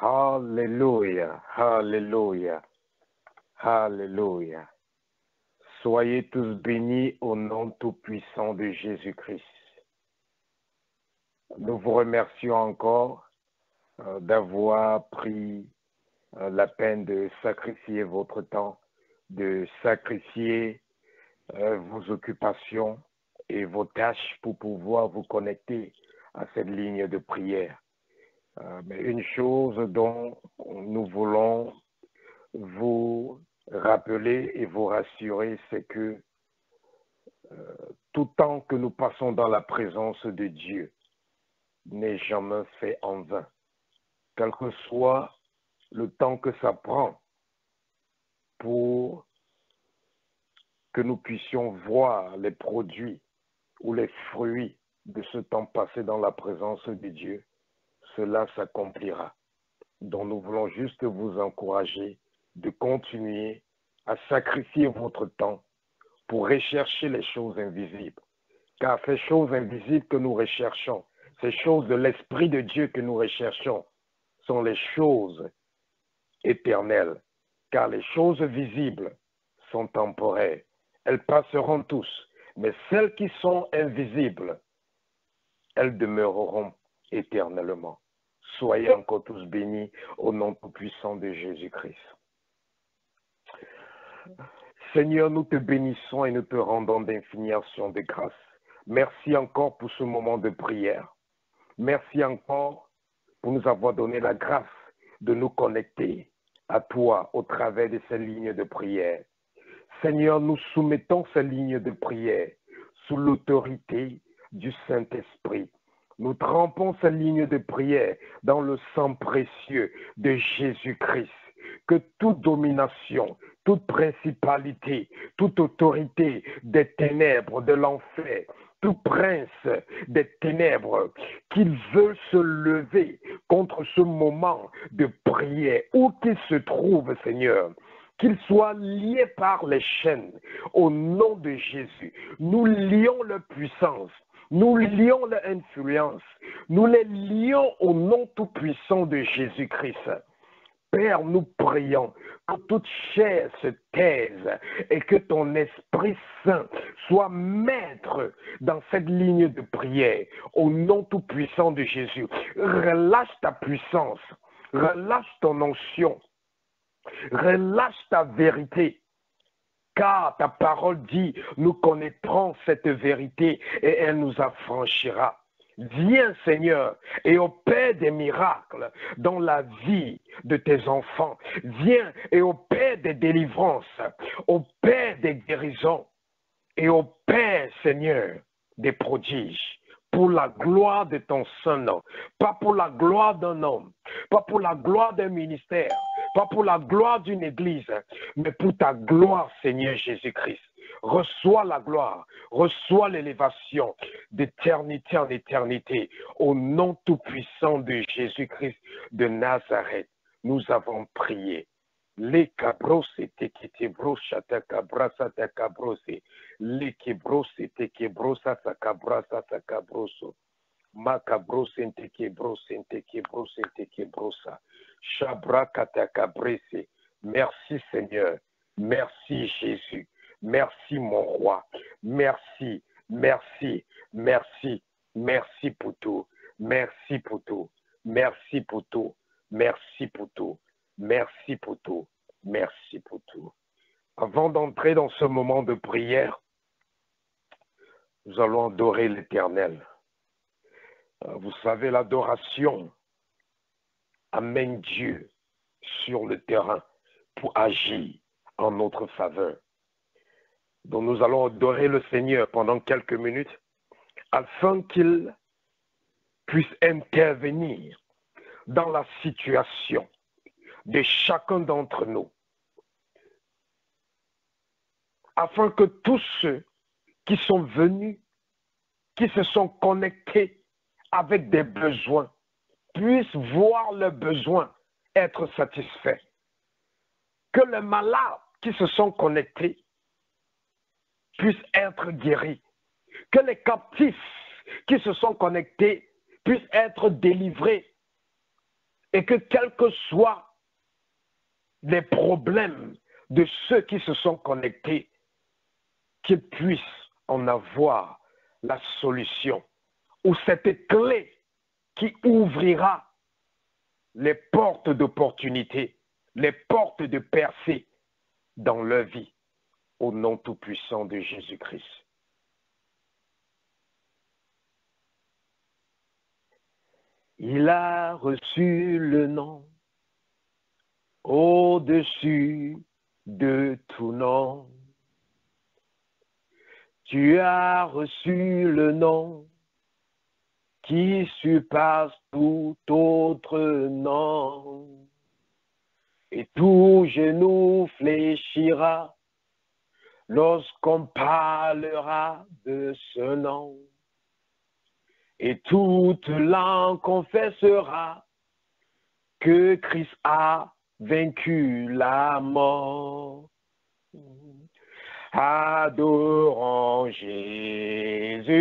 Alléluia, Alléluia, Alléluia. Soyez tous bénis au nom tout-puissant de Jésus-Christ. Nous vous remercions encore d'avoir pris la peine de sacrifier votre temps, de sacrifier vos occupations et vos tâches pour pouvoir vous connecter à cette ligne de prière. Mais une chose dont nous voulons vous rappeler et vous rassurer, c'est que tout temps que nous passons dans la présence de Dieu n'est jamais fait en vain. Quel que soit le temps que ça prend pour que nous puissions voir les produits ou les fruits de ce temps passé dans la présence de Dieu, cela s'accomplira. Donc nous voulons juste vous encourager de continuer à sacrifier votre temps pour rechercher les choses invisibles. Car ces choses invisibles que nous recherchons, ces choses de l'Esprit de Dieu que nous recherchons, sont les choses éternelles. Car les choses visibles sont temporaires. Elles passeront tous. Mais celles qui sont invisibles, elles demeureront éternellement. Soyez encore tous bénis au nom tout-puissant de Jésus-Christ. Seigneur, nous te bénissons et nous te rendons d'infinies actions de grâce. Merci encore pour ce moment de prière. Merci encore pour nous avoir donné la grâce de nous connecter à toi au travers de ces lignes de prière. Seigneur, nous soumettons ces lignes de prière sous l'autorité du Saint-Esprit. Nous trempons ces lignes de prière dans le sang précieux de Jésus-Christ. Que toute domination, toute principalité, toute autorité des ténèbres, de l'enfer, tout prince des ténèbres qu'il veut se lever contre ce moment de prière, où qu'il se trouve, Seigneur, qu'il soit lié par les chaînes, au nom de Jésus, nous lions leur puissance. Nous lions leur influence. Nous les lions au nom tout-puissant de Jésus-Christ. Père, nous prions que toute chair se taise et que ton Esprit Saint soit maître dans cette ligne de prière au nom tout-puissant de Jésus. Relâche ta puissance, relâche ton onction, relâche ta vérité. Car ta parole dit, nous connaîtrons cette vérité et elle nous affranchira. Viens Seigneur et opère des miracles dans la vie de tes enfants. Viens et opère des délivrances, opère des guérisons et opère Seigneur des prodiges. Pour la gloire de ton Saint-Nom, pas pour la gloire d'un homme, pas pour la gloire d'un ministère, pas pour la gloire d'une église, mais pour ta gloire, Seigneur Jésus-Christ. Reçois la gloire, reçois l'élévation d'éternité en éternité, au nom tout-puissant de Jésus-Christ de Nazareth. Nous avons prié. Les cabros étaient qui brosa ta cabrasa ta cabrose. Les cabros étaient qui brosa ta cabrasa ta cabroso. Ma cabros ente qui brosa. Chabra kata cabrese. Merci Seigneur. Merci Jésus. Merci mon roi. Merci, merci, merci, merci pour tout. Merci pour tout. Merci pour tout. Merci pour tout. Merci pour tout. Merci pour tout. Avant d'entrer dans ce moment de prière, nous allons adorer l'Éternel. Vous savez, l'adoration amène Dieu sur le terrain pour agir en notre faveur. Donc nous allons adorer le Seigneur pendant quelques minutes afin qu'il puisse intervenir dans la situation de chacun d'entre nous, afin que tous ceux qui sont venus, qui se sont connectés avec des besoins, puissent voir leurs besoins être satisfaits. Que les malades qui se sont connectés puissent être guéris. Que les captifs qui se sont connectés puissent être délivrés. Et que quels que soient les problèmes de ceux qui se sont connectés, qu'ils puissent en avoir la solution, ou cette clé qui ouvrira les portes d'opportunité, les portes de percée dans leur vie, au nom tout-puissant de Jésus-Christ. Il a reçu le nom au-dessus de tout nom. Tu as reçu le nom qui surpasse tout autre nom. Et tout genou fléchira lorsqu'on parlera de ce nom. Et toute langue confessera que Christ a vaincu la mort. Adorons Jésus,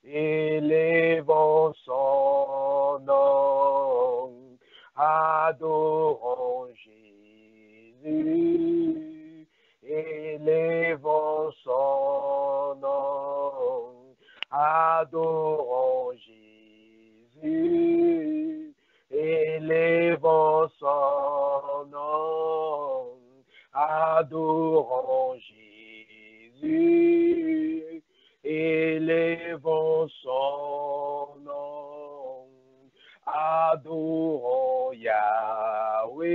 élevons son nom. Adorons Jésus, élevons son nom. Adorons Jésus, élevons son nom. Adorons Jésus, élevons son nom. Adorons Yahweh,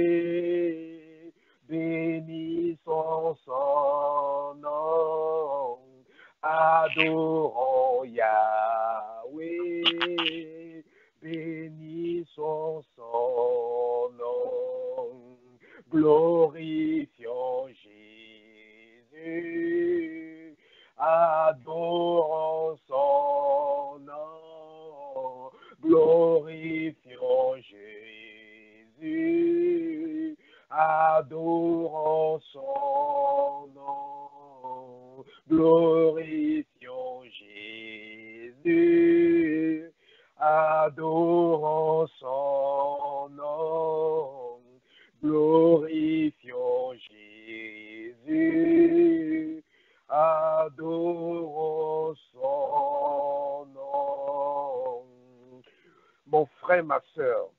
bénissons son nom. Adorons Yahweh, bénissons son nom. Glorifions Jésus, adorons son nom. Glorifions Jésus, adorons son nom. Glorifions Jésus, adorons son nom. Glorifions Jésus, adorons son nom. Mon frère, ma sœur,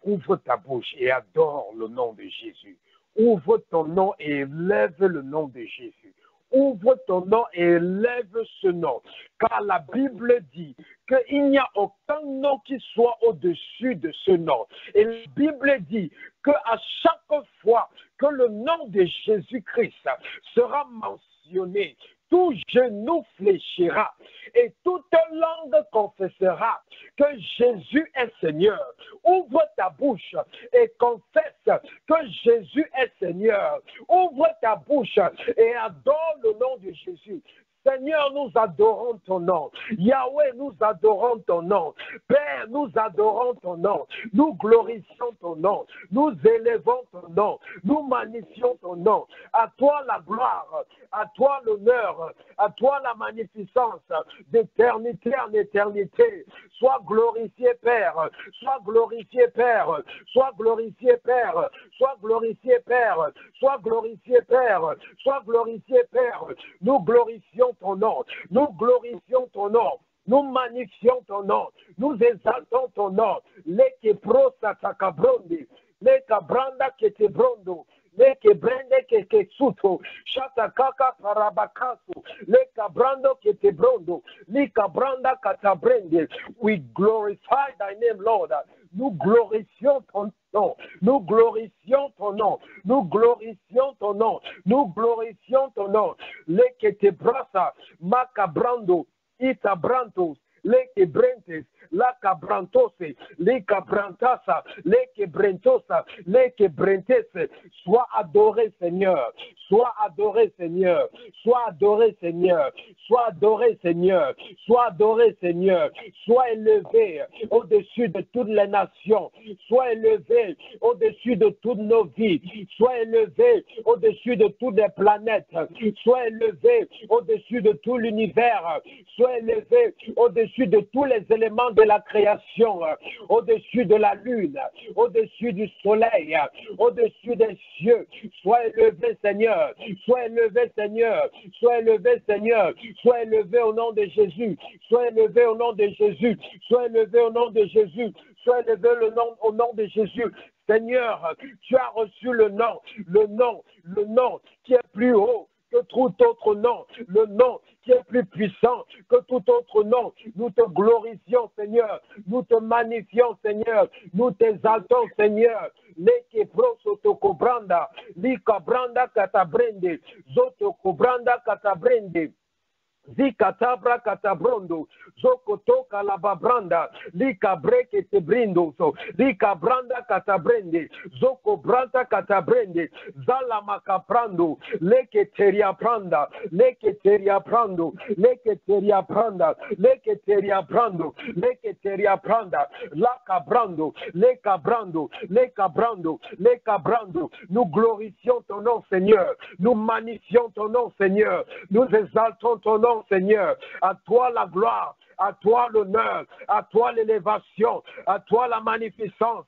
ouvre ta bouche et adore le nom de Jésus. Ouvre ton nom et élève le nom de Jésus. Ouvre ton nom et élève ce nom. Car la Bible dit qu'il n'y a aucun nom qui soit au-dessus de ce nom. Et la Bible dit qu'à chaque fois que le nom de Jésus-Christ sera mentionné, tout genou fléchira et toute langue confessera que Jésus est Seigneur. Ouvre ta bouche et confesse que Jésus est Seigneur. Ouvre ta bouche et adore le nom de Jésus. Seigneur, nous adorons ton nom. Yahweh, nous adorons ton nom. Père, nous adorons ton nom. Nous glorifions ton nom. Nous élevons ton nom. Nous magnifions ton nom. À toi la gloire, à toi l'honneur, à toi la magnificence d'éternité en éternité. Sois glorifié, Père. Sois glorifié, Père. Sois glorifié, Père. Sois glorifié, Père. Sois glorifié, Père. Sois glorifié, Père. Nous glorifions ton nom, nous glorifions ton nom, nous magnifions ton nom, nous exaltons ton nom. Les kepro satakabrondi, les kabranda ketebrondo, les kebrende kekesuto, shatakaka parabakasu, les kabrando ketebrondo, les kabranda katabrende. We glorify thy name, Lord. Nous glorifions ton nom, nous glorifions ton nom, nous glorifions ton nom, nous glorifions ton nom. Les que te brasa, macabrando, itabrantos, les que brentes, la cabrantose, les cabrantasa, les que brentosa, les que brentese. Sois adoré, Seigneur, sois adoré, Seigneur, sois adoré, Seigneur, sois adoré, Seigneur, sois adoré, Seigneur, sois élevé au-dessus de toutes les nations, sois élevé au-dessus de toutes nos vies, sois élevé au-dessus de toutes les planètes, sois élevé au-dessus de tout l'univers, sois élevé au-dessus au-dessus de tous les éléments de la création, au-dessus de la lune, au-dessus du soleil, au-dessus des cieux. Sois élevé, Seigneur. Sois élevé, Seigneur. Sois élevé, Seigneur. Sois élevé au nom de Jésus. Sois élevé au nom de Jésus. Sois élevé au nom de Jésus. Sois élevé au nom de Jésus. Seigneur, tu as reçu le nom qui est plus haut que tout autre nom, le nom qui est plus puissant que tout autre nom. Nous te glorifions, Seigneur. Nous te magnifions, Seigneur. Nous t'exaltons, Seigneur. Leke proso tokobranda, lika branda katabrende, zoto kobranda katabrende. Zikatabra katabrondo, zokoto kalababranda, lika breke te brindo, lika branda katabrende, zoko branda katabrende, zala makaprando, leke teria pranda, leke teria prando, leke teria pranda, leke teria prando, leke teria pranda, laka brando, leka brando, leka brando, leka brando. Nous glorifions ton nom, Seigneur. Nous magnifions ton nom, Seigneur. Nous exaltons ton nom, Seigneur. À toi la gloire, à toi l'honneur, à toi l'élévation, à toi la magnificence,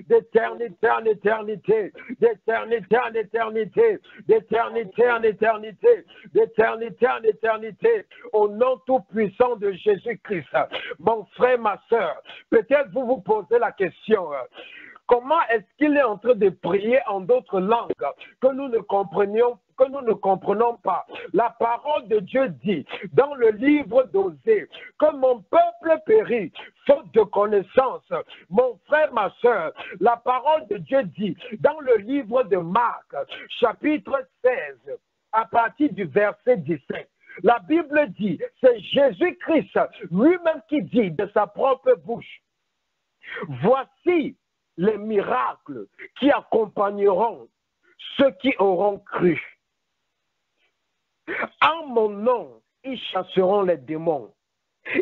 d'éternité en éternité, d'éternité en éternité, d'éternité en éternité, d'éternité en éternité, au nom tout-puissant de Jésus-Christ. Mon frère, ma soeur, peut-être vous vous posez la question, comment est-ce qu'il est en train de prier en d'autres langues que nous ne comprenons pas? La parole de Dieu dit dans le livre d'Osée que mon peuple périt faute de connaissance. Mon frère, ma soeur, la parole de Dieu dit dans le livre de Marc, chapitre 16, à partir du verset 17. La Bible dit, c'est Jésus-Christ lui-même qui dit de sa propre bouche, voici les miracles qui accompagneront ceux qui auront cru. En mon nom, ils chasseront les démons.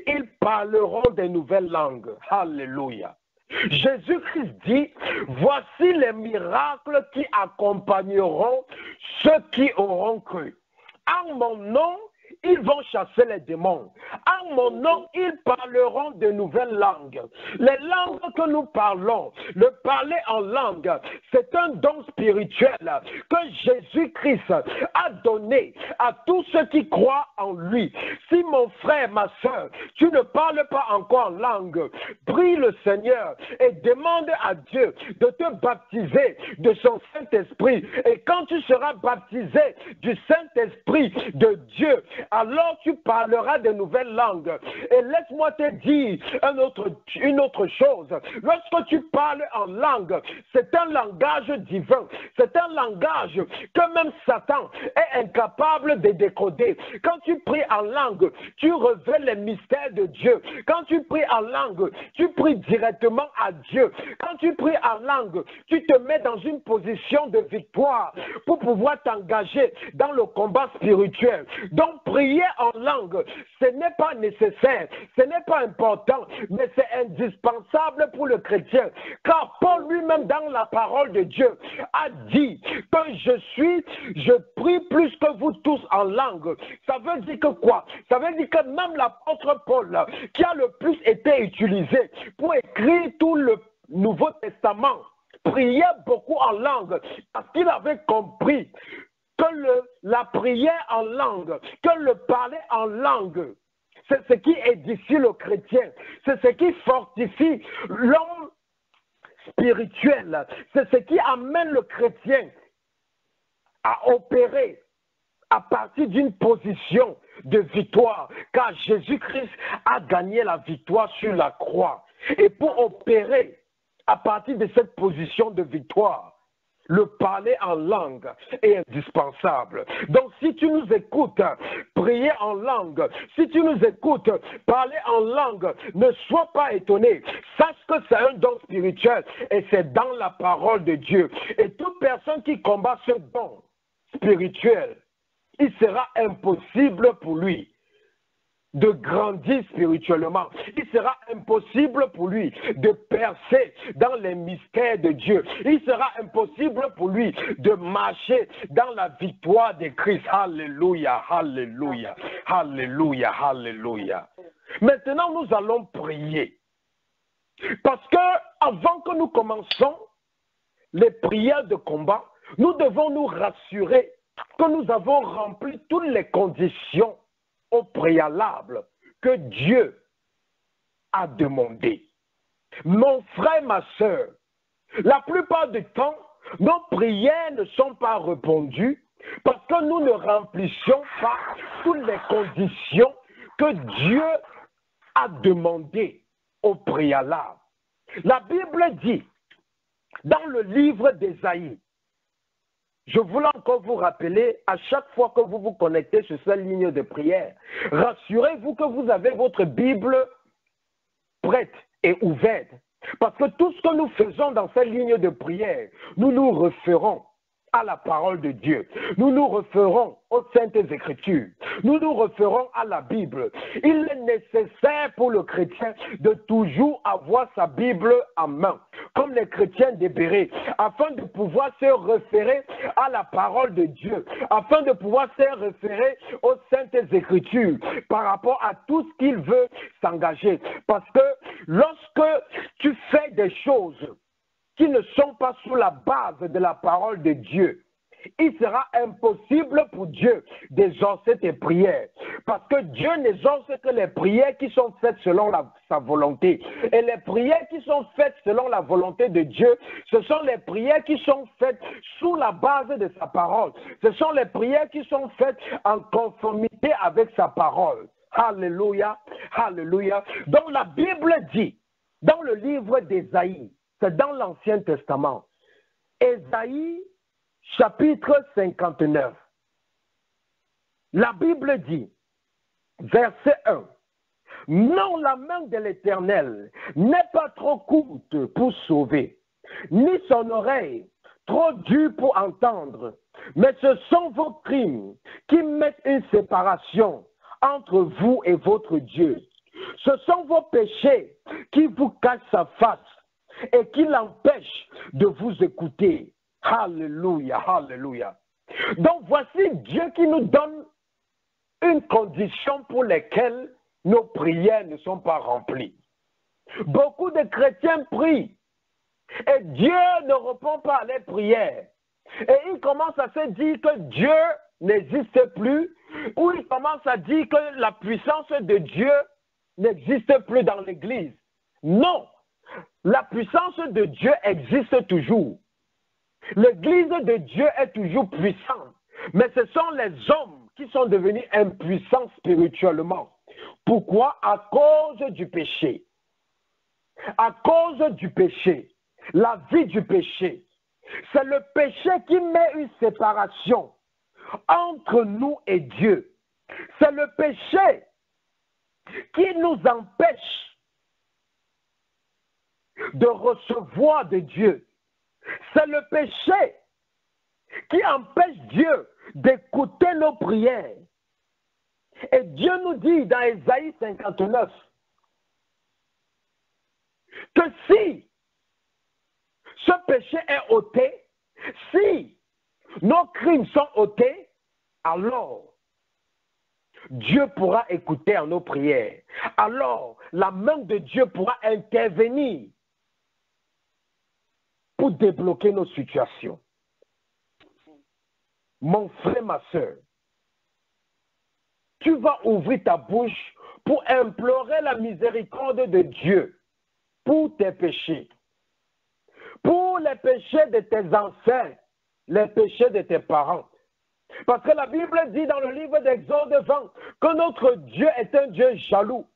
Ils parleront des nouvelles langues. Alléluia. Jésus-Christ dit, voici les miracles qui accompagneront ceux qui auront cru. En mon nom, ils vont chasser les démons. En mon nom, ils parleront de nouvelles langues. Les langues que nous parlons, le parler en langue, c'est un don spirituel que Jésus-Christ a donné à tous ceux qui croient en lui. Si mon frère, ma soeur, tu ne parles pas encore en langue, prie le Seigneur et demande à Dieu de te baptiser de son Saint-Esprit. Et quand tu seras baptisé du Saint-Esprit de Dieu, alors tu parleras de nouvelles langues. Et laisse-moi te dire une autre chose. Lorsque tu parles en langue, c'est un langage divin. C'est un langage que même Satan est incapable de décoder. Quand tu pries en langue, tu révèles les mystères de Dieu. Quand tu pries en langue, tu pries directement à Dieu. Quand tu pries en langue, tu te mets dans une position de victoire pour pouvoir t'engager dans le combat spirituel. Donc, prier en langue, ce n'est pas nécessaire, ce n'est pas important, mais c'est indispensable pour le chrétien. Car Paul lui-même dans la parole de Dieu a dit que je prie plus que vous tous en langue. Ça veut dire que quoi? Ça veut dire que même l'apôtre Paul, qui a le plus été utilisé pour écrire tout le Nouveau Testament, priait beaucoup en langue parce qu'il avait compris que la prière en langue, que le parler en langue, c'est ce qui édifie le chrétien, c'est ce qui fortifie l'homme spirituel, c'est ce qui amène le chrétien à opérer à partir d'une position de victoire, car Jésus-Christ a gagné la victoire sur la croix. Et pour opérer à partir de cette position de victoire, le parler en langue est indispensable. Donc si tu nous écoutes prier en langue, si tu nous écoutes parler en langue, ne sois pas étonné. Sache que c'est un don spirituel et c'est dans la parole de Dieu. Et toute personne qui combat ce don spirituel, il sera impossible pour lui de grandir spirituellement. Il sera impossible pour lui de percer dans les mystères de Dieu. Il sera impossible pour lui de marcher dans la victoire de Christ. Alléluia, alléluia, alléluia, alléluia. Maintenant, nous allons prier. Parce que avant que nous commençons les prières de combat, nous devons nous rassurer que nous avons rempli toutes les conditions au préalable que Dieu a demandé. Mon frère, ma soeur, la plupart du temps, nos prières ne sont pas répondues parce que nous ne remplissions pas toutes les conditions que Dieu a demandées au préalable. La Bible dit, dans le livre d'Ésaïe, je voulais encore vous rappeler, à chaque fois que vous vous connectez sur cette ligne de prière, rassurez-vous que vous avez votre Bible prête et ouverte. Parce que tout ce que nous faisons dans cette ligne de prière, nous nous référons à la parole de Dieu. Nous nous référons aux Saintes Écritures. Nous nous référons à la Bible. Il est nécessaire pour le chrétien de toujours avoir sa Bible en main, comme les chrétiens des Bérets, afin de pouvoir se référer à la parole de Dieu, afin de pouvoir se référer aux Saintes Écritures par rapport à tout ce qu'il veut s'engager. Parce que lorsque tu fais des choses qui ne sont pas sous la base de la parole de Dieu, il sera impossible pour Dieu d'exaucer tes prières. Parce que Dieu n'exauce que les prières qui sont faites selon sa volonté. Et les prières qui sont faites selon la volonté de Dieu, ce sont les prières qui sont faites sous la base de sa parole. Ce sont les prières qui sont faites en conformité avec sa parole. Alléluia, alléluia. Donc la Bible dit, dans le livre d'Ésaïe, c'est dans l'Ancien Testament, Ésaïe, chapitre 59. La Bible dit, verset 1, « Non, la main de l'Éternel n'est pas trop courte pour sauver, ni son oreille trop dure pour entendre, mais ce sont vos crimes qui mettent une séparation entre vous et votre Dieu. Ce sont vos péchés qui vous cachent sa face et qui l'empêchent de vous écouter. » Alléluia, alléluia. Donc voici Dieu qui nous donne une condition pour laquelle nos prières ne sont pas remplies. Beaucoup de chrétiens prient et Dieu ne répond pas à leurs prières. Et ils commencent à se dire que Dieu n'existe plus, ou ils commencent à dire que la puissance de Dieu n'existe plus dans l'Église. Non, la puissance de Dieu existe toujours. L'Église de Dieu est toujours puissante, mais ce sont les hommes qui sont devenus impuissants spirituellement. Pourquoi? À cause du péché. À cause du péché. La vie du péché. C'est le péché qui met une séparation entre nous et Dieu. C'est le péché qui nous empêche de recevoir de Dieu. C'est le péché qui empêche Dieu d'écouter nos prières. Et Dieu nous dit dans Ésaïe 59 que si ce péché est ôté, si nos crimes sont ôtés, alors Dieu pourra écouter à nos prières. Alors la main de Dieu pourra intervenir pour débloquer nos situations. Mon frère, ma soeur, tu vas ouvrir ta bouche pour implorer la miséricorde de Dieu pour tes péchés, pour les péchés de tes ancêtres, les péchés de tes parents. Parce que la Bible dit dans le livre d'Exode 20 que notre Dieu est un Dieu jaloux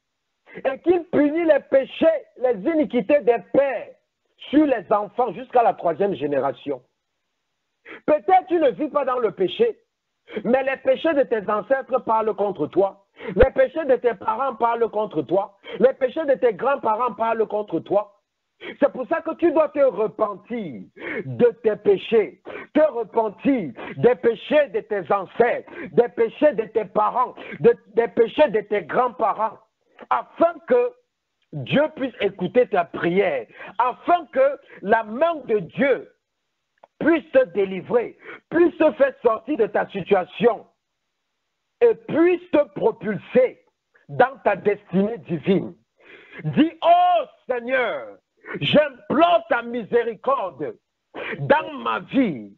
et qu'il punit les péchés, les iniquités des pères sur les enfants jusqu'à la 3e génération. Peut-être tu ne vis pas dans le péché, mais les péchés de tes ancêtres parlent contre toi. Les péchés de tes parents parlent contre toi. Les péchés de tes grands-parents parlent contre toi. C'est pour ça que tu dois te repentir de tes péchés, te repentir des péchés de tes ancêtres, des péchés de tes parents, des péchés de tes grands-parents, afin que Dieu puisse écouter ta prière, afin que la main de Dieu puisse te délivrer, puisse te faire sortir de ta situation et puisse te propulser dans ta destinée divine. Dis, oh Seigneur, j'implore ta miséricorde dans ma vie,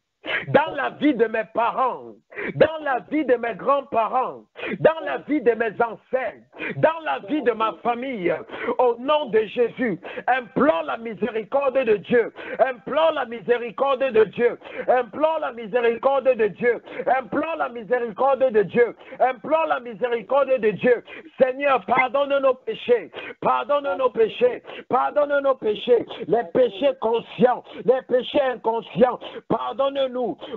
dans la vie de mes parents, dans la vie de mes grands-parents, dans la vie de mes ancêtres, dans la vie de ma famille. Au nom de Jésus, implore la miséricorde de Dieu, implore la miséricorde de Dieu, implore la miséricorde de Dieu, implore la miséricorde de Dieu, implore la miséricorde de Dieu. Seigneur, pardonne nos péchés, pardonne nos péchés, pardonne nos péchés, les péchés conscients, les péchés inconscients, pardonne-nous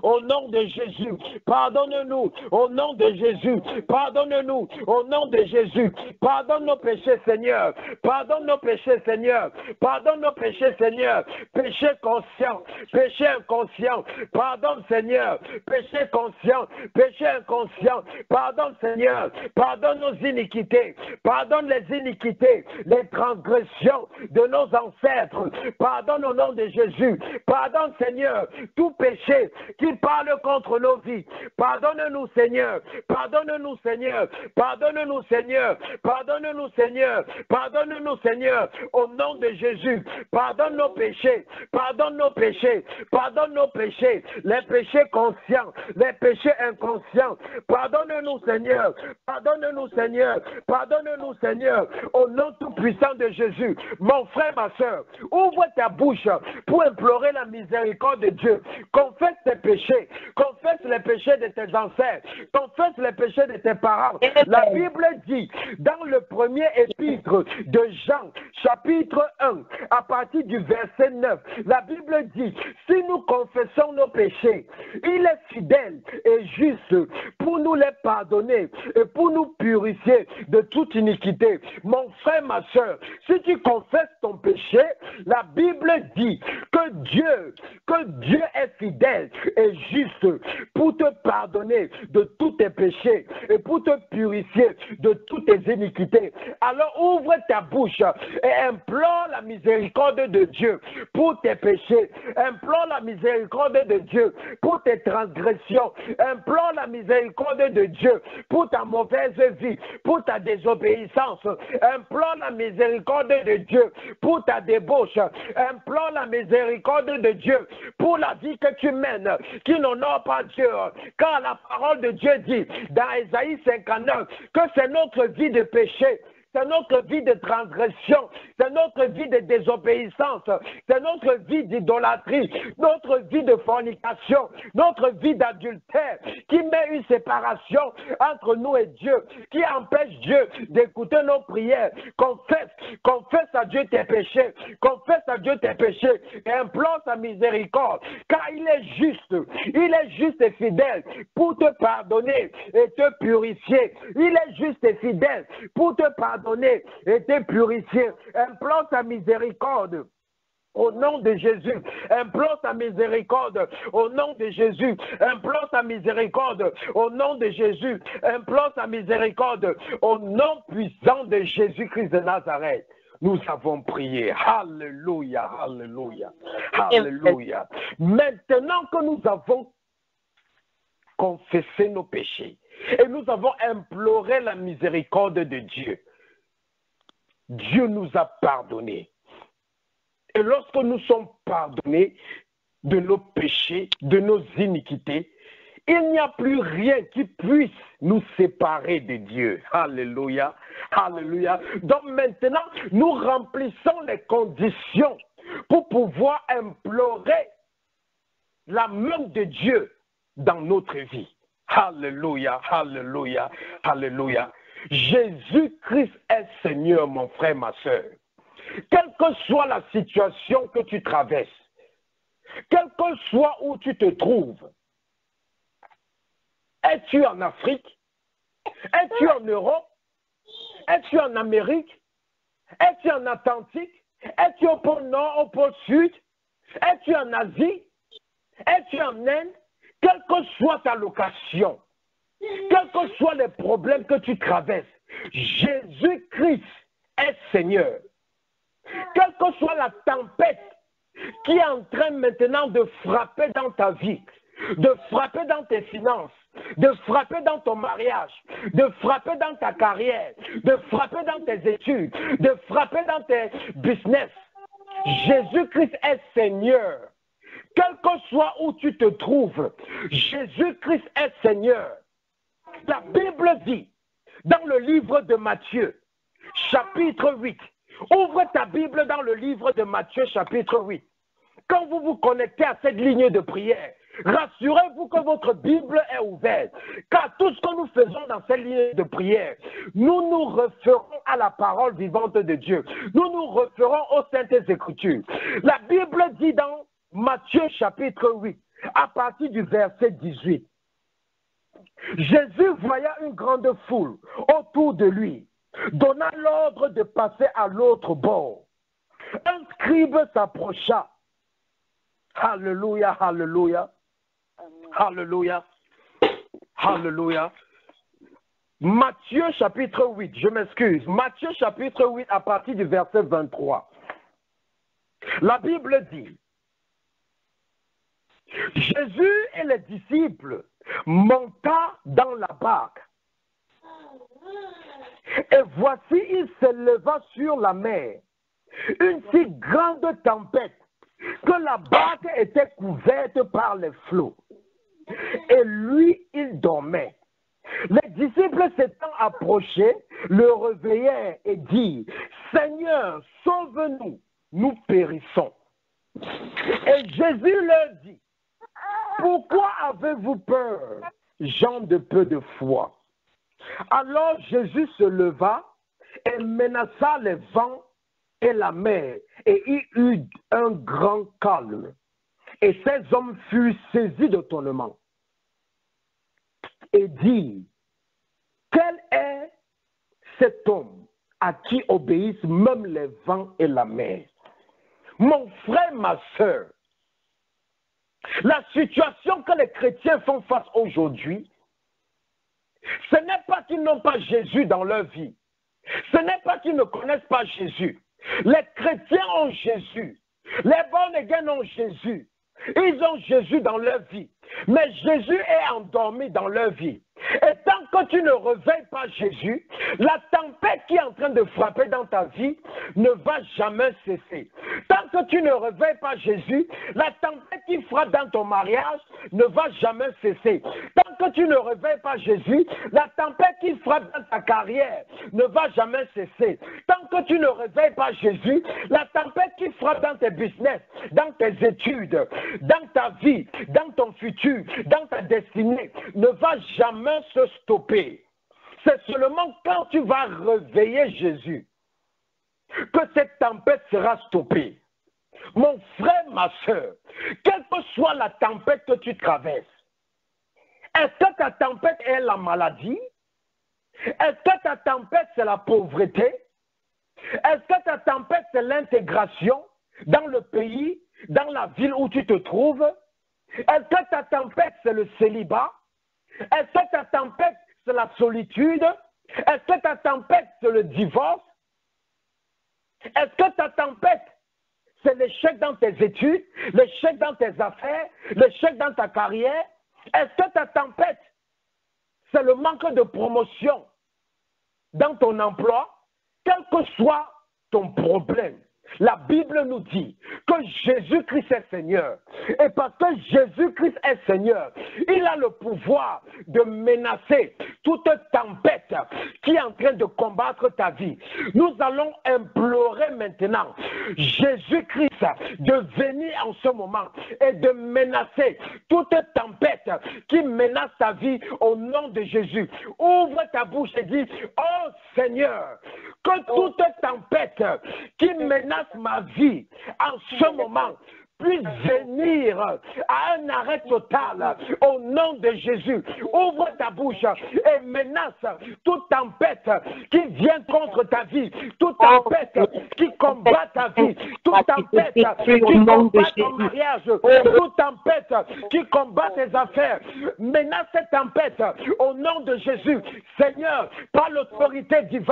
au nom de Jésus, pardonne-nous au nom de Jésus, pardonne-nous au nom de Jésus, pardonne nos péchés Seigneur, pardonne nos péchés Seigneur, pardonne nos péchés Seigneur, péché conscient, péché inconscient, pardonne Seigneur, péché conscient, péché inconscient, pardonne Seigneur, pardonne nos iniquités, pardonne les iniquités, les transgressions de nos ancêtres, pardonne au nom de Jésus, pardonne Seigneur, tout péché qui parle contre nos vies, pardonne-nous Seigneur, pardonne-nous Seigneur, pardonne-nous Seigneur, pardonne-nous Seigneur, pardonne-nous Seigneur, au nom de Jésus, pardonne nos péchés, pardonne nos péchés, pardonne nos péchés, les péchés conscients, les péchés inconscients, pardonne-nous Seigneur, pardonne-nous Seigneur, pardonne-nous Seigneur, au nom tout puissant de Jésus. Mon frère, ma soeur, ouvre ta bouche pour implorer la miséricorde de Dieu. Confesse tes péchés, confesse les péchés de tes ancêtres, confesse les péchés de tes parents. La Bible dit dans le premier épître de Jean, chapitre 1, à partir du verset 9, la Bible dit, si nous confessons nos péchés, il est fidèle et juste pour nous les pardonner et pour nous purifier de toute iniquité. Mon frère, ma soeur, si tu confesses ton péché, la Bible dit que Dieu est fidèle et juste pour te pardonner de tous tes péchés et pour te purifier de toutes tes iniquités. Alors ouvre ta bouche et implore la miséricorde de Dieu pour tes péchés, implore la miséricorde de Dieu pour tes transgressions, implore la miséricorde de Dieu pour ta mauvaise vie, pour ta désobéissance, implore la miséricorde de Dieu pour ta débauche, implore la miséricorde de Dieu pour la vie que tu mènes, qui n'honore pas Dieu. Car la parole de Dieu dit dans Ésaïe 59 que c'est notre vie de péché, c'est notre vie de transgression, c'est notre vie de désobéissance, c'est notre vie d'idolâtrie, notre vie de fornication, notre vie d'adultère qui met une séparation entre nous et Dieu, qui empêche Dieu d'écouter nos prières. Confesse à Dieu tes péchés, confesse à Dieu tes péchés et implore sa miséricorde, car il est juste et fidèle pour te pardonner et te purifier. Il est juste et fidèle pour te pardonner et te purifier. Implore ta miséricorde. Au nom de Jésus, implore ta miséricorde. Au nom de Jésus, implore ta miséricorde. Au nom de Jésus, implore ta miséricorde. Au nom puissant de Jésus-Christ de Nazareth. Nous avons prié. Alléluia, alléluia, alléluia. Maintenant que nous avons confessé nos péchés et nous avons imploré la miséricorde de Dieu, Dieu nous a pardonnés. Et lorsque nous sommes pardonnés de nos péchés, de nos iniquités, il n'y a plus rien qui puisse nous séparer de Dieu. Alléluia, alléluia. Donc maintenant, nous remplissons les conditions pour pouvoir implorer la main de Dieu dans notre vie. Alléluia, alléluia, alléluia. Jésus-Christ est Seigneur, mon frère, ma soeur. Quelle que soit la situation que tu traverses, quel que soit où tu te trouves, es-tu en Afrique? Es-tu en Europe? Es-tu en Amérique? Es-tu en Atlantique? Es-tu au pôle Nord, au pôle Sud? Es-tu en Asie? Es-tu en Inde? Quelle que soit ta location, quels que soient les problèmes que tu traverses, Jésus-Christ est Seigneur. Quelle que soit la tempête qui est en train maintenant de frapper dans ta vie, de frapper dans tes finances, de frapper dans ton mariage, de frapper dans ta carrière, de frapper dans tes études, de frapper dans tes business. Jésus-Christ est Seigneur. Quel que soit où tu te trouves, Jésus-Christ est Seigneur. La Bible dit, dans le livre de Matthieu, chapitre 8, ouvre ta Bible dans le livre de Matthieu, chapitre 8. Quand vous vous connectez à cette ligne de prière, rassurez-vous que votre Bible est ouverte, car tout ce que nous faisons dans cette ligne de prière, nous nous référons à la parole vivante de Dieu. Nous nous référons aux Saintes Écritures. La Bible dit dans Matthieu chapitre 8, à partir du verset 18, Jésus voyant une grande foule autour de lui, donna l'ordre de passer à l'autre bord. Un scribe s'approcha. Alléluia, alléluia. Alléluia. Alléluia. Matthieu chapitre 8, je m'excuse. Matthieu chapitre 8 à partir du verset 23. La Bible dit, Jésus et les disciples monta dans la barque. Et voici, il s'éleva sur la mer une si grande tempête que la barque était couverte par les flots. Et lui, il dormait. Les disciples s'étant approchés, le réveillèrent et dirent, Seigneur, sauve-nous, nous périssons. Et Jésus leur dit, pourquoi avez-vous peur, gens de peu de foi? Alors Jésus se leva et menaça les vents et la mer, et il eut un grand calme. Et ces hommes furent saisis d'étonnement et dirent, quel est cet homme à qui obéissent même les vents et la mer? Mon frère, ma soeur, la situation que les chrétiens font face aujourd'hui, ce n'est pas qu'ils n'ont pas Jésus dans leur vie. Ce n'est pas qu'ils ne connaissent pas Jésus. Les chrétiens ont Jésus. Les born again ont Jésus. Ils ont Jésus dans leur vie. Mais Jésus est endormi dans leur vie. Et tant que tu ne réveilles pas Jésus, la tempête qui est en train de frapper dans ta vie ne va jamais cesser. Tant que tu ne réveilles pas Jésus, la tempête qui frappe dans ton mariage ne va jamais cesser. Tant que tu ne réveilles pas Jésus, la tempête qui frappe dans ta carrière ne va jamais cesser. Tant que tu ne réveilles pas Jésus, la tempête qui frappe dans tes business, dans tes études, dans ta vie, dans ton futur, dans ta destinée, ne va jamais se stopper. C'est seulement quand tu vas réveiller Jésus que cette tempête sera stoppée. Mon frère, ma soeur, quelle que soit la tempête que tu traverses, est-ce que ta tempête est la maladie? Est-ce que ta tempête c'est la pauvreté? Est-ce que ta tempête c'est l'intégration dans le pays, dans la ville où tu te trouves? Est-ce que ta tempête c'est le célibat? Est-ce que ta tempête c'est la solitude? Est-ce que ta tempête c'est le divorce? Est-ce que ta tempête c'est l'échec dans tes études, l'échec dans tes affaires, l'échec dans ta carrière? Est-ce que ta tempête c'est le manque de promotion dans ton emploi? Quel que soit ton problème, la Bible nous dit que Jésus-Christ est Seigneur. Et parce que Jésus-Christ est Seigneur, il a le pouvoir de menacer toute tempête qui est en train de combattre ta vie. Nous allons implorer maintenant Jésus-Christ de venir en ce moment et de menacer toute tempête qui menace ta vie au nom de Jésus. Ouvre ta bouche et dis, oh Seigneur, que toute tempête qui menace ma vie en ce moment puisse venir à un arrêt total au nom de Jésus. Ouvre ta bouche et menace toute tempête qui vient contre ta vie, toute tempête qui combat ta vie, toute tempête qui combat ton mariage, toute tempête qui combat tes affaires. Menace cette tempête au nom de Jésus. Seigneur, par l'autorité divine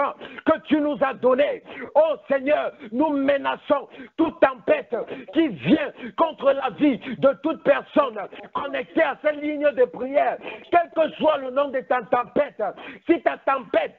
que tu nous as donnée, oh Seigneur, nous menaçons toute tempête qui vient contre la vie de toute personne connectée à cette ligne de prière, quel que soit le nom de ta tempête. Si ta tempête,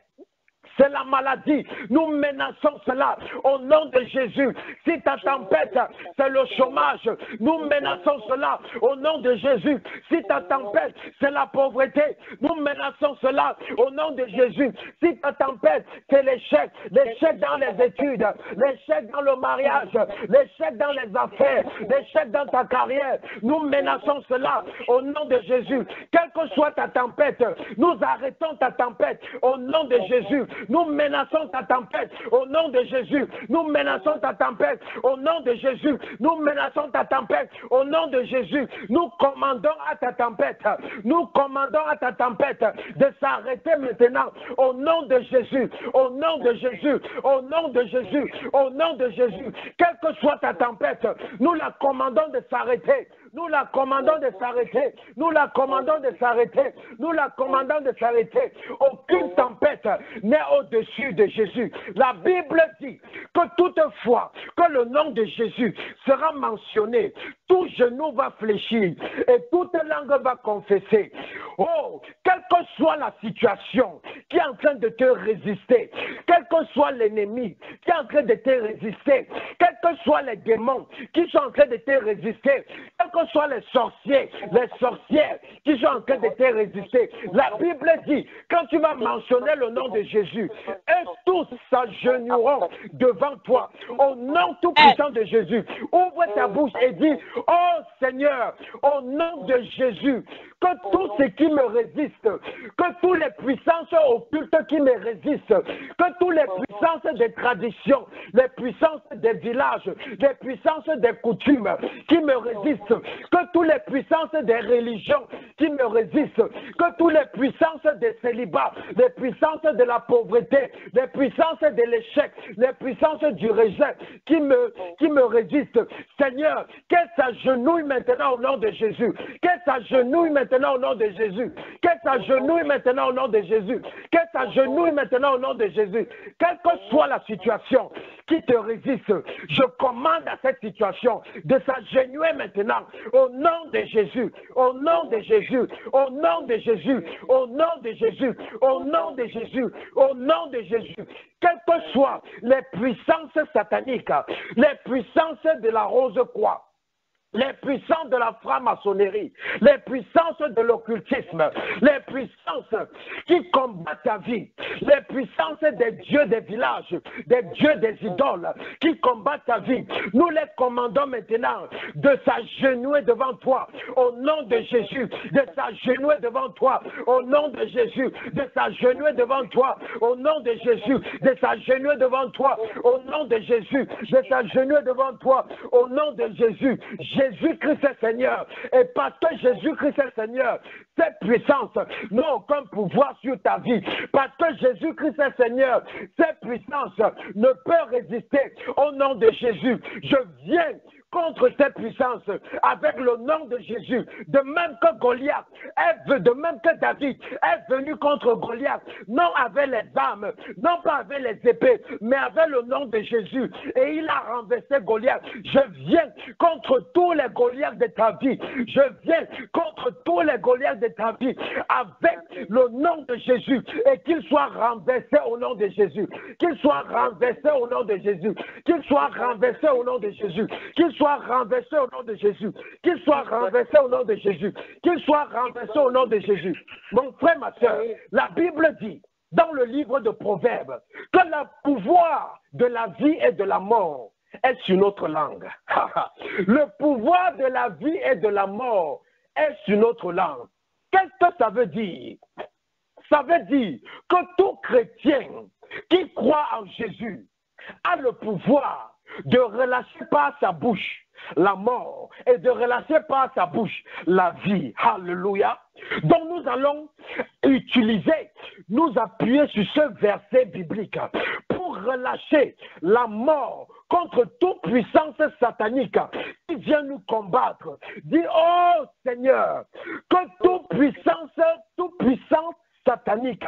c'est la maladie, nous menaçons cela au nom de Jésus. Si ta tempête, c'est le chômage, nous menaçons cela au nom de Jésus. Si ta tempête, c'est la pauvreté, nous menaçons cela au nom de Jésus. Si ta tempête, c'est l'échec, l'échec dans les études, l'échec dans le mariage, l'échec dans les affaires, l'échec dans ta carrière, nous menaçons cela au nom de Jésus. Quelle que soit ta tempête, nous arrêtons ta tempête au nom de Jésus. Nous menaçons ta tempête au nom de Jésus. Nous menaçons ta tempête au nom de Jésus. Nous menaçons ta tempête au nom de Jésus. Nous commandons à ta tempête. Nous commandons à ta tempête de s'arrêter maintenant au nom de Jésus. Au nom de Jésus. Au nom de Jésus. Au nom de Jésus. Quelle que soit ta tempête, nous la commandons de s'arrêter. Nous la commandons de s'arrêter. Nous la commandons de s'arrêter. Nous la commandons de s'arrêter. Aucune tempête n'est au-dessus de Jésus. La Bible dit que toutefois que le nom de Jésus sera mentionné, tout genou va fléchir et toute langue va confesser. Oh, quelle que soit la situation qui est en train de te résister, quel que soit l'ennemi qui est en train de te résister, quels que soient les démons qui sont en train de te résister, quels que soient les sorciers, les sorcières qui sont en train de te résister, la Bible dit, quand tu vas mentionner le nom de Jésus, et tous s'agenouilleront devant toi, au nom tout puissant de Jésus. Ouvre ta bouche et dis, oh Seigneur, au nom de Jésus, que tout ce qui me résiste, que toutes les puissances occultes qui me résistent, que toutes les puissances des traditions, les puissances des villages, les puissances des coutumes qui me résistent, que toutes les puissances des religions qui me résistent, que toutes les puissances des célibats, les puissances de la pauvreté, les puissances de l'échec, les puissances du rejet qui me résistent. Seigneur, qu'elles s'agenouillent maintenant au nom de Jésus, qu'elles s'agenouillent maintenant au nom de Jésus, qu'elles s'agenouillent maintenant au nom de Jésus, qu'elles s'agenouillent maintenant au nom de Jésus. Quelle que soit la situation qui te résiste, je commande à cette situation de s'agenouiller maintenant au nom de Jésus, au nom de Jésus, au nom de Jésus, au nom de Jésus, au nom de Jésus, au nom de Jésus. Quelles que soient les puissances sataniques, les puissances de la rose-croix, les puissances de la franc-maçonnerie, les puissances de l'occultisme, les puissances qui combattent ta vie, les puissances des dieux des villages, des dieux des idoles qui combattent ta vie, nous les commandons maintenant de s'agenouiller devant toi au nom de Jésus, de s'agenouiller devant toi au nom de Jésus, de s'agenouiller devant toi au nom de Jésus, de s'agenouiller devant toi au nom de Jésus, de s'agenouiller devant toi au nom de Jésus. Jésus-Christ est Seigneur. Et parce que Jésus-Christ est Seigneur, cette puissance n'a aucun pouvoir sur ta vie. Parce que Jésus-Christ est Seigneur, cette puissance ne peut résister au nom de Jésus. Je viens contre cette puissance avec le nom de Jésus. De même que Goliath, de même que David est venu contre Goliath, non avec les armes, non pas avec les épées, mais avec le nom de Jésus. Et il a renversé Goliath. Je viens contre tous les Goliaths de ta vie. Je viens contre tous les Goliaths de ta vie avec le nom de Jésus. Et qu'il soit renversé au nom de Jésus. Qu'il soit renversé au nom de Jésus. Qu'il soit renversé au nom de Jésus. Qu'il soit renversé au nom de Jésus. Qu'il soit renversé au nom de Jésus. Qu'il soit renversé au nom de Jésus. Mon frère, ma soeur, la Bible dit dans le livre de Proverbes que le pouvoir de la vie et de la mort est sur notre langue. Le pouvoir de la vie et de la mort est sur notre langue. Qu'est-ce que ça veut dire? Ça veut dire que tout chrétien qui croit en Jésus a le pouvoir de relâcher par sa bouche la mort et de relâcher par sa bouche la vie. Alléluia. Donc nous allons utiliser, nous appuyer sur ce verset biblique pour relâcher la mort contre toute puissance satanique qui vient nous combattre. Dis, oh Seigneur, que toute puissance satanique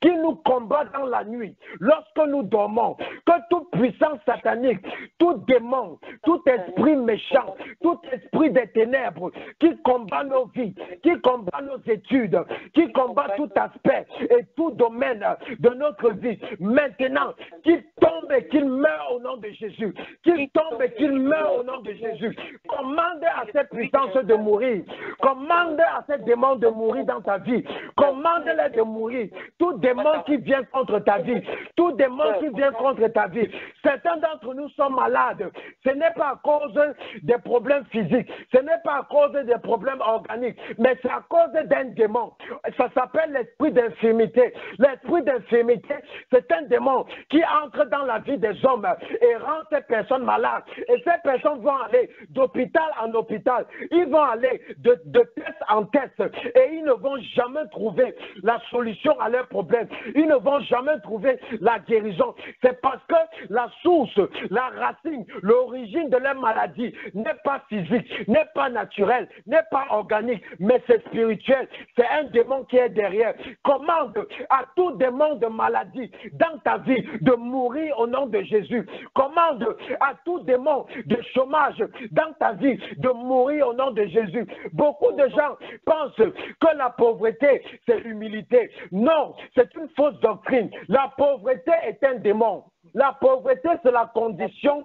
qui nous combat dans la nuit, lorsque nous dormons, que toute puissance satanique, tout démon, tout esprit méchant, tout esprit des ténèbres qui combat nos vies, qui combat nos études, qui combat tout aspect et tout domaine de notre vie, maintenant, qu'il tombe et qu'il meure au nom de Jésus, qu'il tombe et qu'il meure au nom de Jésus. Commande à cette puissance de mourir, commande à ces démons de mourir dans ta vie, commande-les de mourir, tout démon qui vient contre ta vie, tout démon qui vient contre ta vie. Certains d'entre nous sont malades, ce n'est pas à cause des problèmes physiques, ce n'est pas à cause des problèmes organiques, mais c'est à cause d'un démon. Ça s'appelle l'esprit d'infirmité. L'esprit d'infirmité, c'est un démon qui entre dans la vie des hommes et rend ces personnes malades. Et ces personnes vont aller d'hôpital en hôpital, ils vont aller de test en test et ils ne vont jamais trouver la solution à leurs problèmes. Ils ne vont jamais trouver la guérison. C'est parce que la source, la racine, l'origine de leur maladie n'est pas physique, n'est pas naturelle, n'est pas organique, mais c'est spirituel. C'est un démon qui est derrière. Commande à tout démon de maladie dans ta vie de mourir au nom de Jésus. Commande à tout démon de chômage dans ta vie de mourir au nom de Jésus. Beaucoup de gens pensent que la pauvreté, c'est l'humilité. Non, c'est une fausse doctrine. La pauvreté est un démon. La pauvreté, c'est la condition.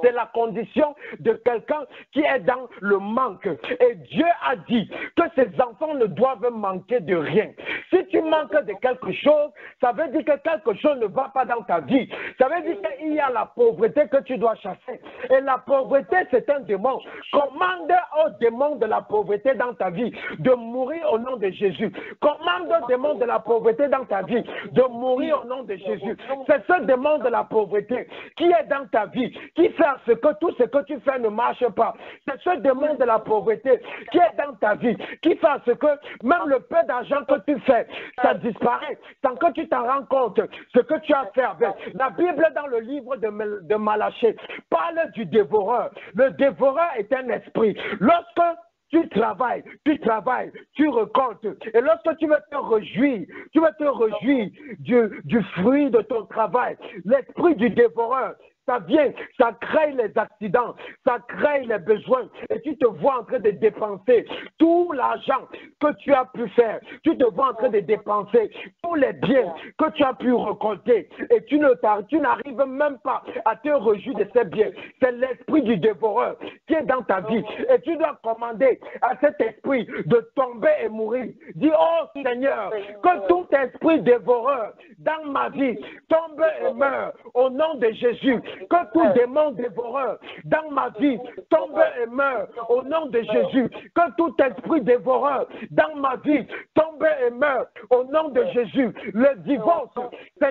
C'est la condition de quelqu'un qui est dans le manque. Et Dieu a dit que ses enfants ne doivent manquer de rien. Si tu manques de quelque chose, ça veut dire que quelque chose ne va pas dans ta vie. Ça veut dire qu'il y a la pauvreté que tu dois chasser. Et la pauvreté, c'est un démon. Commande au démon de la pauvreté dans ta vie de mourir au nom de Jésus. Commande au démon de la pauvreté dans ta vie de mourir au nom de Jésus. C'est ce démon de la pauvreté qui est dans ta vie, qui fait ce que tout ce que tu fais ne marche pas. C'est ce démon de la pauvreté qui est dans ta vie, qui fait ce que même le peu d'argent que tu fais, ça disparaît sans que tu t'en rends compte ce que tu as fait avec. La Bible dans le livre de Malachie parle du dévoreur. Le dévoreur est un esprit. Lorsque tu travailles, tu récoltes. Et lorsque tu veux te réjouir, du fruit de ton travail, l'esprit du dévoreur, ça vient, ça crée les accidents, ça crée les besoins et tu te vois en train de dépenser tout l'argent que tu as pu faire. Tu te vois en train de dépenser tous les biens que tu as pu récolter et tu n'arrives même pas à te réjouir de ces biens. C'est l'esprit du dévoreur qui est dans ta vie et tu dois commander à cet esprit de tomber et mourir. Dis, oh Seigneur, que tout esprit dévoreur dans ma vie tombe et meurt au nom de Jésus. Que tout démon dévoreur dans ma vie tombe et meurt au nom de Jésus. Que tout esprit dévoreur dans ma vie tombe et meurt au nom de Jésus. Le divorce, ce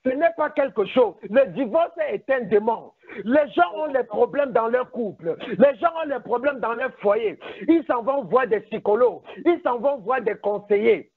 n'est pas quelque chose. Le divorce est un démon. Les gens ont des problèmes dans leur couple. Les gens ont des problèmes dans leur foyer. Ils s'en vont voir des psychologues. Ils s'en vont voir des conseillers.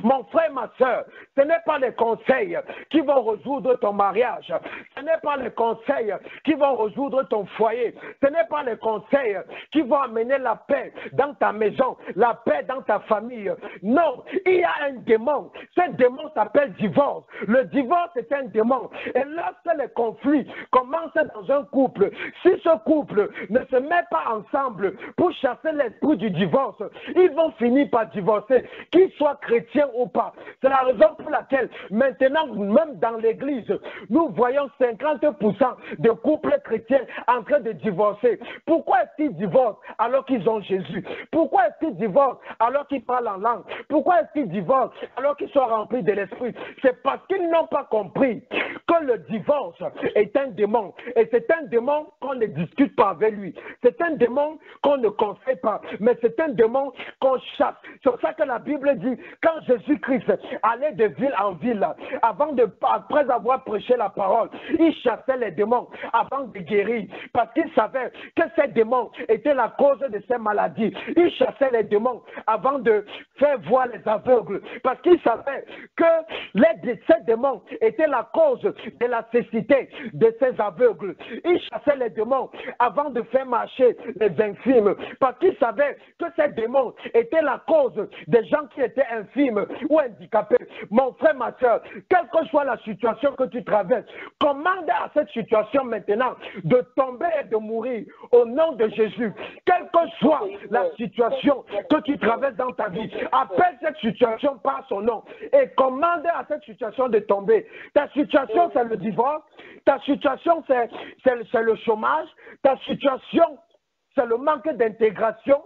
Mon frère, ma soeur, ce n'est pas les conseils qui vont résoudre ton mariage. Ce n'est pas les conseils qui vont résoudre ton foyer. Ce n'est pas les conseils qui vont amener la paix dans ta maison, la paix dans ta famille. Non, il y a un démon. Ce démon s'appelle divorce. Le divorce est un démon. Et lorsque les conflits commencent dans un couple, si ce couple ne se met pas ensemble pour chasser l'esprit du divorce, ils vont finir par divorcer, qu'ils soient chrétiens ou pas. C'est la raison pour laquelle maintenant, même dans l'église, nous voyons 50% de couples chrétiens en train de divorcer. Pourquoi est-ce qu'ils divorcent alors qu'ils ont Jésus? Pourquoi est-ce qu'ils divorcent alors qu'ils parlent en langue? Pourquoi est-ce qu'ils divorcent alors qu'ils sont remplis de l'esprit? C'est parce qu'ils n'ont pas compris que le divorce est un démon. Et c'est un démon qu'on ne discute pas avec lui. C'est un démon qu'on ne conseille pas. Mais c'est un démon qu'on chasse. C'est pour ça que la Bible dit, quand Jésus-Christ allait de ville en ville, après avoir prêché la parole, il chassait les démons avant de guérir, parce qu'il savait que ces démons étaient la cause de ces maladies. Il chassait les démons avant de faire voir les aveugles, parce qu'il savait que ces démons étaient la cause de la cécité de ces aveugles. Il chassait les démons avant de faire marcher les infirmes, parce qu'il savait que ces démons étaient la cause des gens qui étaient infirmes ou handicapés. Mon frère, ma soeur, quelle que soit la situation que tu traverses, commande à cette situation maintenant de tomber et de mourir au nom de Jésus. Quelle que soit la situation que tu traverses dans ta vie, appelle cette situation par son nom et commande à cette situation de tomber. Ta situation, c'est le divorce. Ta situation, c'est le chômage. Ta situation, c'est le manque d'intégration.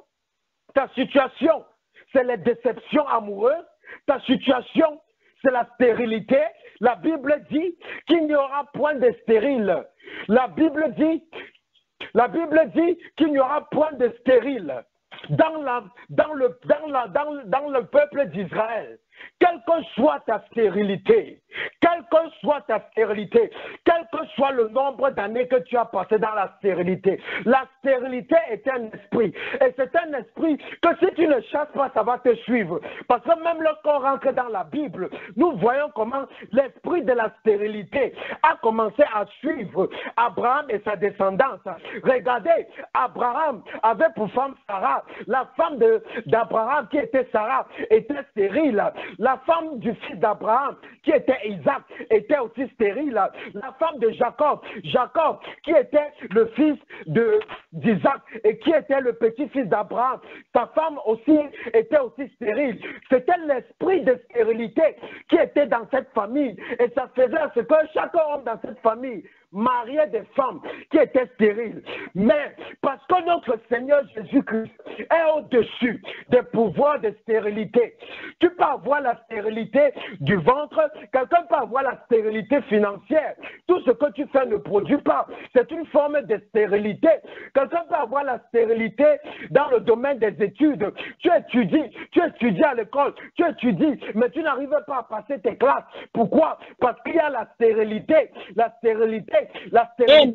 Ta situation, c'est les déceptions amoureuses. Ta situation, c'est la stérilité. La Bible dit qu'il n'y aura point de stérile. La Bible dit qu'il n'y aura point de stérile dans le peuple d'Israël. Quelle que soit ta stérilité, quel que soit le nombre d'années que tu as passé dans la stérilité est un esprit. Et c'est un esprit que si tu ne chasses pas, ça va te suivre. Parce que même lorsqu'on rentre dans la Bible, nous voyons comment l'esprit de la stérilité a commencé à suivre Abraham et sa descendance. Regardez, Abraham avait pour femme Sarah. La femme d'Abraham qui était Sarah était stérile. La femme du fils d'Abraham, qui était Isaac, était aussi stérile. La femme de Jacob, qui était le fils d'Isaac et qui était le petit-fils d'Abraham, sa femme aussi était aussi stérile. C'était l'esprit de stérilité qui était dans cette famille. Et ça faisait ce que chaque homme dans cette famille mariait des femmes qui étaient stériles. Mais parce que notre Seigneur Jésus-Christ est au-dessus des pouvoirs de stérilité. Tu peux avoir la stérilité du ventre, quelqu'un peut avoir la stérilité financière. Tout ce que tu fais ne produit pas. C'est une forme de stérilité. Quelqu'un peut avoir la stérilité dans le domaine des études. Tu étudies à l'école, tu étudies, mais tu n'arrives pas à passer tes classes. Pourquoi? Parce qu'il y a la stérilité. La stérilité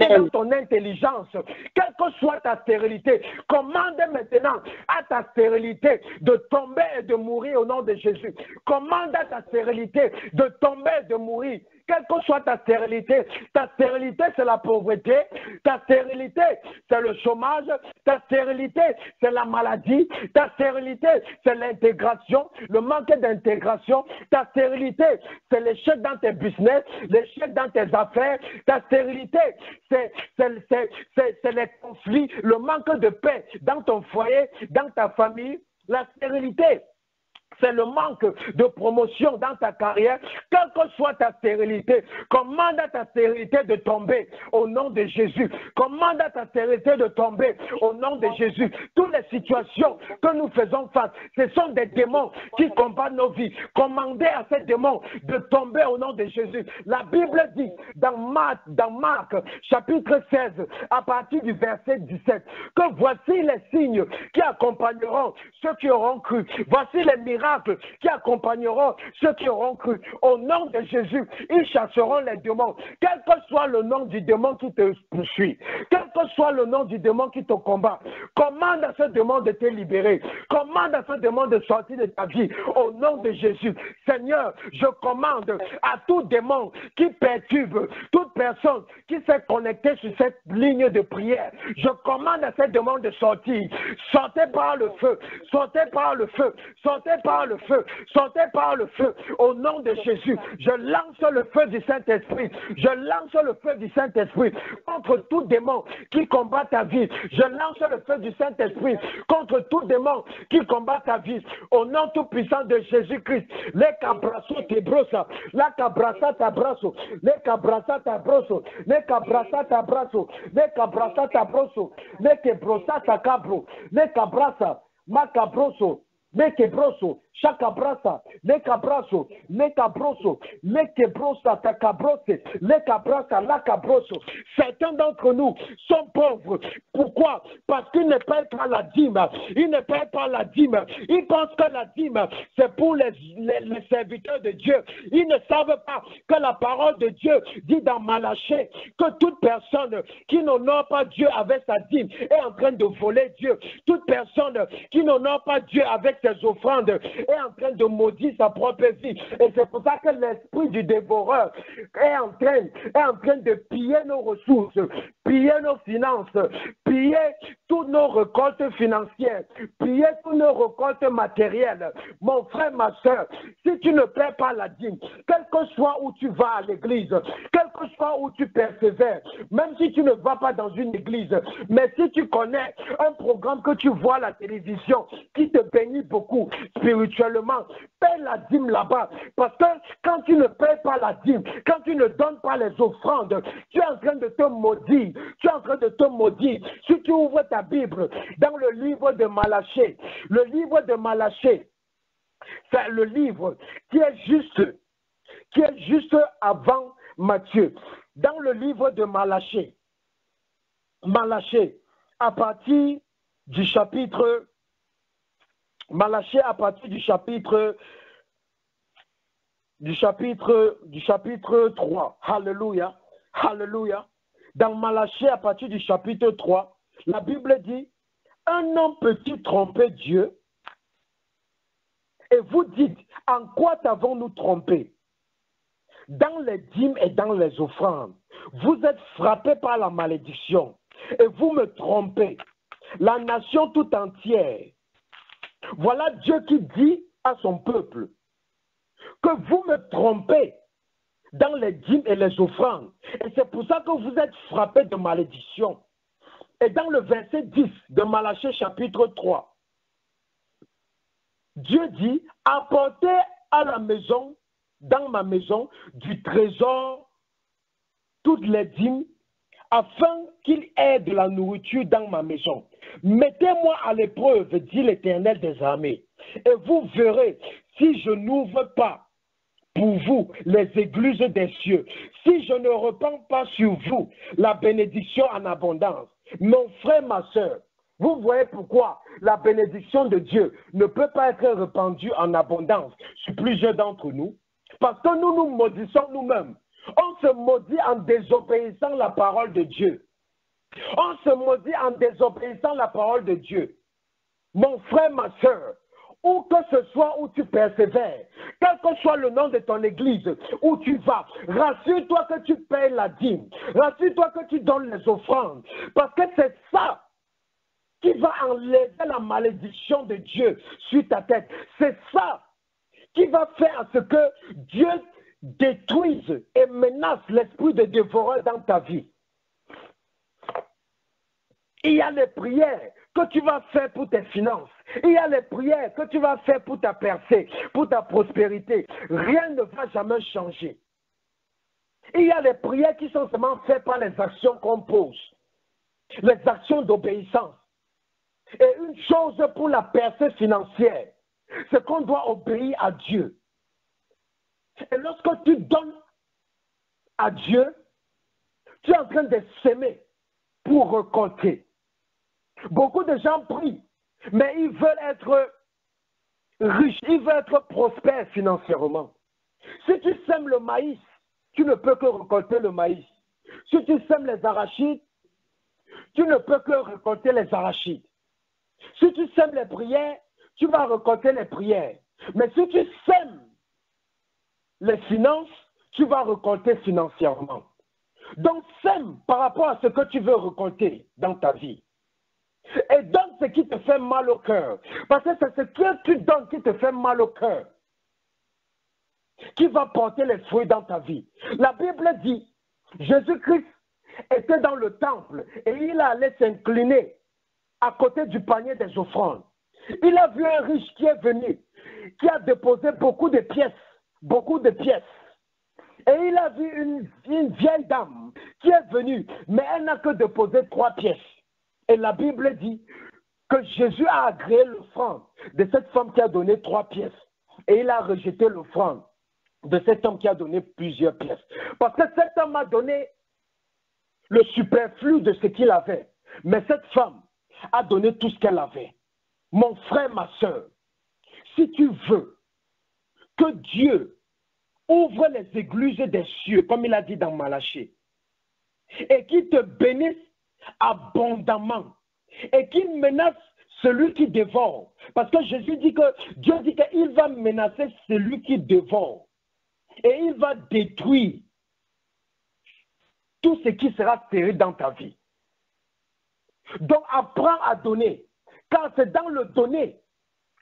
dans ton intelligence. Quelle que soit ta stérilité, commande maintenant à ta stérilité de tomber et de mourir au nom de Jésus. Commande à ta stérilité de tomber et de mourir. Quelle que soit ta stérilité c'est la pauvreté, ta stérilité c'est le chômage, ta stérilité c'est la maladie, ta stérilité c'est l'intégration, le manque d'intégration, ta stérilité c'est l'échec dans tes business, l'échec dans tes affaires, ta stérilité c'est les conflits, le manque de paix dans ton foyer, dans ta famille, la stérilité. C'est le manque de promotion dans ta carrière, quelle que soit ta stérilité. Commande à ta stérilité de tomber au nom de Jésus. Commande à ta stérilité de tomber au nom de Jésus. Toutes les situations que nous faisons face, ce sont des démons qui combattent nos vies. Commandez à ces démons de tomber au nom de Jésus. La Bible dit dans Marc chapitre 16, à partir du verset 17, que voici les signes qui accompagneront ceux qui auront cru. Voici les miracles qui accompagneront ceux qui auront cru. Au nom de Jésus, ils chasseront les démons. Quel que soit le nom du démon qui te poursuit, quel que soit le nom du démon qui te combat, commande à ce démon de te libérer. Commande à ce démon de sortir de ta vie. Au nom de Jésus, Seigneur, je commande à tout démon qui perturbe toute personne qui s'est connectée sur cette ligne de prière. Je commande à ces démons de sortir. Sortez par le feu. Sortez par le feu. Sortez par le feu, sortez par le feu, au nom de Jésus. Je lance le feu du Saint-Esprit, je lance le feu du Saint-Esprit contre tout démon qui combat ta vie. Je lance le feu du Saint-Esprit contre tout démon qui combat ta vie, au nom tout puissant de Jésus-Christ. Les cabrasso te brossa, la cabrassa t'abrasso, les cabrassa t'abrasso, les cabrassa t'abrasso, les cabrassa t'abrasso, les quebrossa t'acabro, les cabrassa, macabroso. Les quebroso, chacabrasa, les cabraso, les cabroso, les quebrosa, ta cabrose, les cabrasa, la cabroso. Certains d'entre nous sont pauvres. Pourquoi? Parce qu'ils ne paient pas la dîme. Ils ne paient pas la dîme. Ils pensent que la dîme, c'est pour les serviteurs de Dieu. Ils ne savent pas que la parole de Dieu dit dans Malachie que toute personne qui n'honore pas Dieu avec sa dîme est en train de voler Dieu. Toute personne qui n'honore pas Dieu avec ses offrandes est en train de maudire sa propre vie. Et c'est pour ça que l'esprit du dévoreur est en train de piller nos ressources, piller nos finances, piller toutes nos récoltes financières, piller toutes nos récoltes matérielles. Mon frère, ma soeur, si tu ne paies pas la dîme, quel que soit où tu vas à l'église, quel que soit où tu persévères, même si tu ne vas pas dans une église, mais si tu connais un programme que tu vois à la télévision qui te bénit beaucoup spirituellement, paie la dîme là-bas. Parce que quand tu ne paies pas la dîme, quand tu ne donnes pas les offrandes, tu es en train de te maudire. Tu es en train de te maudire. Si tu ouvres ta Bible dans le livre de Malachie, le livre de Malachie, c'est le livre qui est juste avant Matthieu. Dans le livre de Malachie, à partir du chapitre 3. Alléluia. Alléluia. Dans Malachie, à partir du chapitre 3, la Bible dit, un homme peut-il tromper Dieu? Et vous dites, en quoi t'avons-nous trompé? Dans les dîmes et dans les offrandes, vous êtes frappés par la malédiction et vous me trompez, la nation tout entière. Voilà Dieu qui dit à son peuple que vous me trompez dans les dîmes et les offrandes. Et c'est pour ça que vous êtes frappés de malédiction. Et dans le verset 10 de Malachie chapitre 3, Dieu dit, apportez à la maison, dans ma maison, du trésor, toutes les dîmes, afin qu'il ait de la nourriture dans ma maison. Mettez-moi à l'épreuve, dit l'Éternel des armées, et vous verrez si je n'ouvre pas pour vous les écluses des cieux, si je ne repends pas sur vous la bénédiction en abondance. Mon frère, ma soeur, vous voyez pourquoi la bénédiction de Dieu ne peut pas être répandue en abondance sur plusieurs d'entre nous? Parce que nous nous maudissons nous-mêmes. On se maudit en désobéissant la parole de Dieu. On se maudit en désobéissant la parole de Dieu. Mon frère, ma soeur, où que ce soit où tu persévères, quel que soit le nom de ton église, où tu vas, rassure-toi que tu payes la dîme, rassure-toi que tu donnes les offrandes, parce que c'est ça qui va enlever la malédiction de Dieu sur ta tête. C'est ça qui va faire ce que Dieu détruise et menace l'esprit de dévoreur dans ta vie. Il y a les prières que tu vas faire pour tes finances. Il y a les prières que tu vas faire pour ta percée, pour ta prospérité. Rien ne va jamais changer. Il y a les prières qui sont seulement faites par les actions qu'on pose, les actions d'obéissance. Et une chose pour la percée financière, c'est qu'on doit obéir à Dieu. Et lorsque tu donnes à Dieu, tu es en train de s'aimer pour récolter. Beaucoup de gens prient, mais ils veulent être riches, ils veulent être prospères financièrement. Si tu sèmes le maïs, tu ne peux que récolter le maïs. Si tu sèmes les arachides, tu ne peux que récolter les arachides. Si tu sèmes les prières, tu vas récolter les prières. Mais si tu sèmes les finances, tu vas récolter financièrement. Donc, sème par rapport à ce que tu veux récolter dans ta vie. Et donne ce qui te fait mal au cœur. Parce que c'est ce que tu donnes qui te fait mal au cœur, qui va porter les fruits dans ta vie. La Bible dit, Jésus-Christ était dans le temple et il allait s'incliner à côté du panier des offrandes. Il a vu un riche qui est venu, qui a déposé beaucoup de pièces. Et il a vu une vieille dame qui est venue, mais elle n'a que déposé 3 pièces. Et la Bible dit que Jésus a agréé l'offrande de cette femme qui a donné 3 pièces. Et il a rejeté l'offrande de cet homme qui a donné plusieurs pièces. Parce que cet homme a donné le superflu de ce qu'il avait. Mais cette femme a donné tout ce qu'elle avait. Mon frère, ma soeur, si tu veux que Dieu ouvre les écluses des cieux, comme il a dit dans Malachie, et qu'il te bénisse abondamment, et qu'il menace celui qui dévore. Parce que Jésus dit que Dieu dit qu'il va menacer celui qui dévore. Et il va détruire tout ce qui sera serré dans ta vie. Donc apprends à donner. Car c'est dans le donner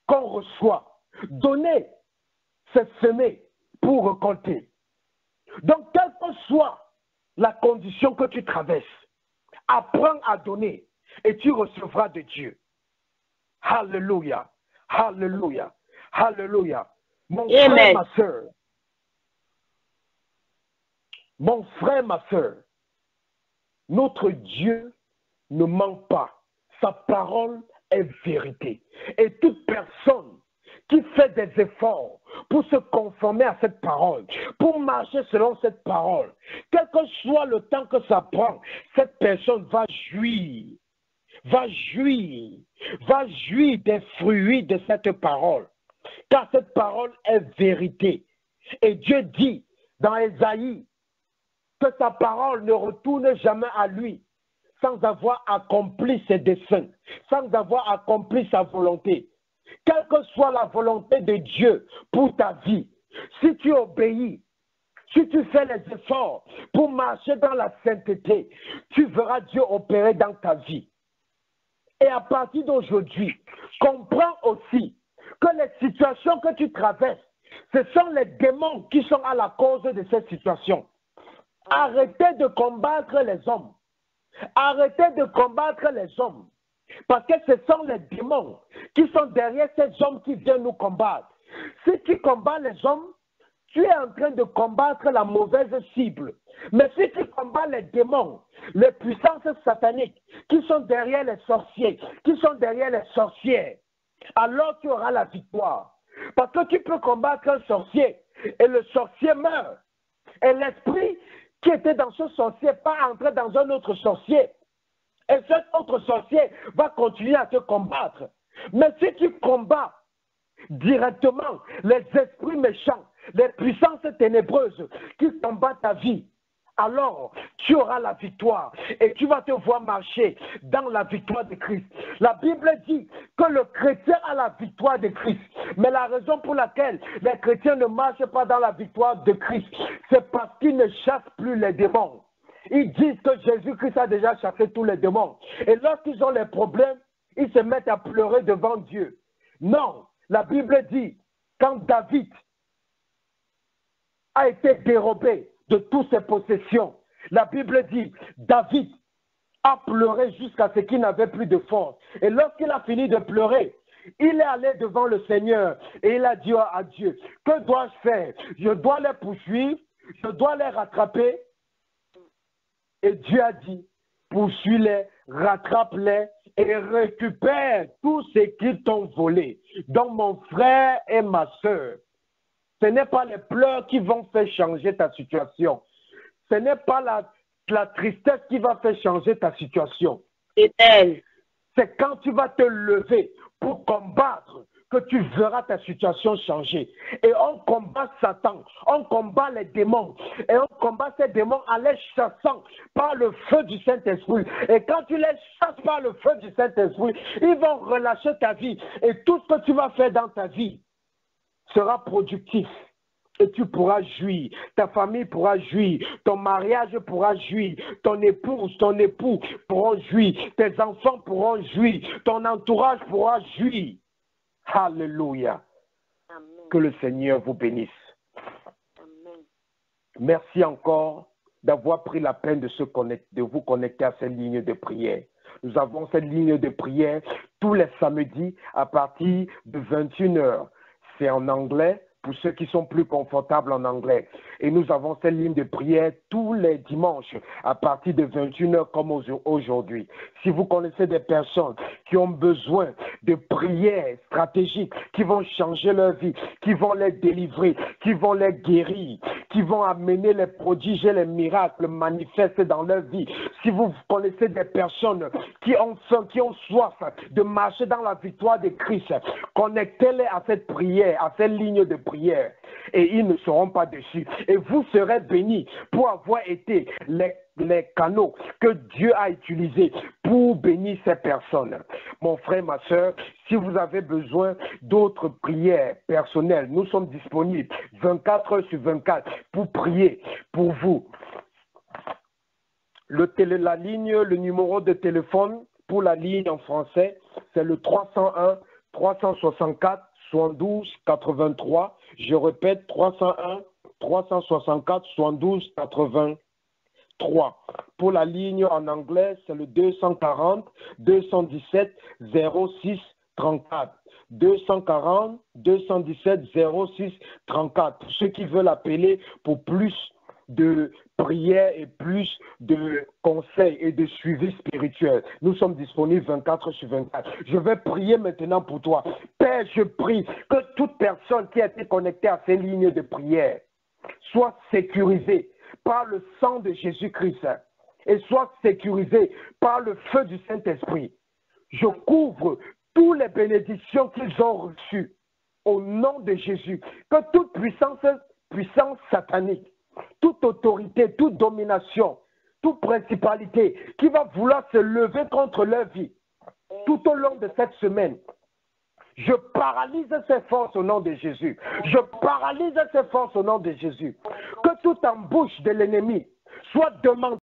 qu'on reçoit. Donner, c'est semer pour récolter. Donc quelle que soit la condition que tu traverses, apprends à donner et tu recevras de Dieu. Alléluia, alléluia, alléluia. Amen. Mon frère, ma soeur, notre Dieu ne ment pas. Sa parole est vérité. Et toute personne qui fait des efforts pour se conformer à cette parole, pour marcher selon cette parole, quel que soit le temps que ça prend, cette personne va jouir des fruits de cette parole. Car cette parole est vérité. Et Dieu dit dans Ésaïe que sa parole ne retourne jamais à lui sans avoir accompli ses desseins, sans avoir accompli sa volonté. Quelle que soit la volonté de Dieu pour ta vie, si tu obéis, si tu fais les efforts pour marcher dans la sainteté, tu verras Dieu opérer dans ta vie. Et à partir d'aujourd'hui, comprends aussi que les situations que tu traverses, ce sont les démons qui sont à la cause de cette situation. Arrêtez de combattre les hommes. Arrêtez de combattre les hommes. Parce que ce sont les démons qui sont derrière ces hommes qui viennent nous combattre. Si tu combats les hommes, tu es en train de combattre la mauvaise cible. Mais si tu combats les démons, les puissances sataniques qui sont derrière les sorciers, qui sont derrière les sorcières, alors tu auras la victoire. Parce que tu peux combattre un sorcier et le sorcier meurt. Et l'esprit qui était dans ce sorcier va entrer dans un autre sorcier. Et cet autre sorcier va continuer à te combattre. Mais si tu combats directement les esprits méchants, les puissances ténébreuses qui combattent ta vie, alors tu auras la victoire et tu vas te voir marcher dans la victoire de Christ. La Bible dit que le chrétien a la victoire de Christ. Mais la raison pour laquelle les chrétiens ne marchent pas dans la victoire de Christ, c'est parce qu'ils ne chassent plus les démons. Ils disent que Jésus-Christ a déjà chassé tous les démons. Et lorsqu'ils ont les problèmes, ils se mettent à pleurer devant Dieu. Non, la Bible dit, quand David a été dérobé de toutes ses possessions, la Bible dit, David a pleuré jusqu'à ce qu'il n'avait plus de force. Et lorsqu'il a fini de pleurer, il est allé devant le Seigneur et il a dit à Dieu, que dois-je faire? Je dois les poursuivre, je dois les rattraper. Et Dieu a dit, poursuis-les, rattrape-les et récupère tout ce qu'ils t'ont volé. Donc mon frère et ma soeur, ce n'est pas les pleurs qui vont faire changer ta situation. Ce n'est pas la tristesse qui va faire changer ta situation. C'est elle. C'est quand tu vas te lever pour combattre que tu verras ta situation changer. Et on combat Satan, on combat les démons, et on combat ces démons en les chassant par le feu du Saint-Esprit. Et quand tu les chasses par le feu du Saint-Esprit, ils vont relâcher ta vie. Et tout ce que tu vas faire dans ta vie sera productif. Et tu pourras jouir, ta famille pourra jouir, ton mariage pourra jouir, ton épouse, ton époux pourront jouir, tes enfants pourront jouir, ton entourage pourra jouir. Alléluia. Amen. Que le Seigneur vous bénisse. Amen. Merci encore d'avoir pris la peine de vous connecter à cette ligne de prière. Nous avons cette ligne de prière tous les samedis à partir de 21h. C'est en anglais, pour ceux qui sont plus confortables en anglais. Et nous avons cette ligne de prière tous les dimanches à partir de 21h comme aujourd'hui. Si vous connaissez des personnes qui ont besoin de prières stratégiques qui vont changer leur vie, qui vont les délivrer, qui vont les guérir, qui vont amener les prodiges et les miracles manifestés dans leur vie. Si vous connaissez des personnes qui ont faim, qui ont soif de marcher dans la victoire de Christ, connectez-les à cette prière, à cette ligne de prière, et ils ne seront pas déçus. Et vous serez bénis pour avoir été les canaux que Dieu a utilisés pour bénir ces personnes. mon frère, ma soeur, si vous avez besoin d'autres prières personnelles, nous sommes disponibles 24 heures sur 24 pour prier pour vous. La ligne, le numéro de téléphone pour la ligne en français, c'est le 301 364 72 83. Je répète, 301 364 72 83. Pour la ligne en anglais, c'est le 240 217 06 34. 240 217 06 34. Pour ceux qui veulent appeler pour plus de prières et plus de conseils et de suivi spirituel. Nous sommes disponibles 24 sur 24. Je vais prier maintenant pour toi. Père, je prie que toute personne qui a été connectée à ces lignes de prière soit sécurisée par le sang de Jésus-Christ et soit sécurisée par le feu du Saint-Esprit. Je couvre toutes les bénédictions qu'ils ont reçues au nom de Jésus. Que toute puissance satanique, toute autorité, toute domination, toute principalité qui va vouloir se lever contre leur vie tout au long de cette semaine, je paralyse ces forces au nom de Jésus. Je paralyse ces forces au nom de Jésus. Que toute embouche de l'ennemi soit demandée